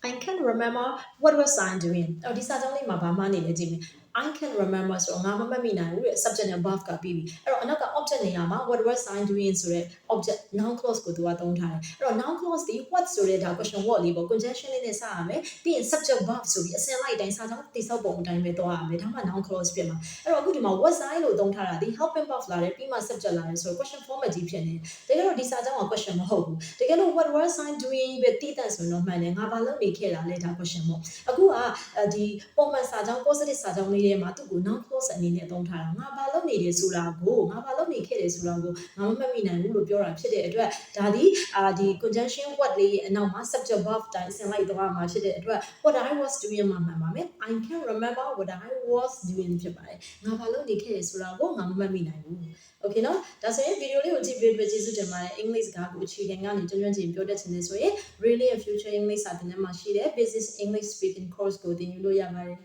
I can remember what was I doing အော်ဒီစာကြောင်းလေးမှာဘာမှနေလဲကြည့်မယ် I can remember ဆိုတော့ငါမမှတ်မိနိုင်ဘူးတဲ့ subject နဲ့ verb ကပြီးပြီအဲ့တော့အနောက်က object နေရာမှာ what was I doing ဆိုတဲ့ object noun clause ကိုသူကသုံးထားတယ်အဲ့တော့ noun clause ဒီ what ဆိုတဲ့ဒါ question word လေးပေါ့ conjunction လေးနဲ့စရမယ်ပြီးရင် subject verb ဆိုပြီးအစင်လိုက်တိုင်းစာကြောင်းတိစောက်ပုံအတိုင်းပဲသွားရမယ်ဒါမှ noun clause ဖြစ်မှာအဲ့တော့အခုဒီမှာ was I လို့သုံးထားတာဒီ helping verb လာတယ်ပြီးမှ subject လာတယ်ဆိုတော့ question format ကြီးဖြစ်နေတယ်တကယ်တော့ဒီစာကြောင်းက question မဟုတ်ဘူးတကယ်လို့ what was I doing ပဲတည်တတ်ဆိုတော့မှန်တယ်ငါဘာလုပ်နေခဲ့တာလဲဒါ question ပေါ့အခုကဒီပုံမှန်စာကြောင်း positive စာကြောင်းလေးထဲမှာသူ့ကို noun clause အနေနဲ့သုံးထားတာငါဘာလုပ်နေတယ်ဆိုတာကိုငါဘာလုပ်နေခဲ့တယ်ဆိုတာကိုငါမမှတ်မိနိုင်ဘူးလို့ပြောတာဖြစ်တဲ့အတွက်ဒါဒီ conjunction word လေးရဲ့အနောက်မှာ subject verb တိုင်းဆင်လိုက်သွားမှာဖြစ်တဲ့အတွက် what I was doing မှာမှန်ပါမယ် I can remember what I was doing ဖြစ်ပါတယ်ငါဘာလုပ်နေခဲ့တယ်ဆိုတာကိုငါမမှတ်မိနိုင်ဘူး okay နော်ဒါဆိုရင်ဗီဒီယိုလေးကိုကြည့်ပြီးအတွက်ကျေးဇူးတင်ပါတယ် English ကကိုအခြေခံကနေကျွမ်းကျွမ်းကျင်ပြောတတ်ချင်တယ်ဆိုရင် really a future English စာသင်တန်းမှာရှိတဲ့ basic English speaking course ကိုသင်ယူလို့ရပါတယ်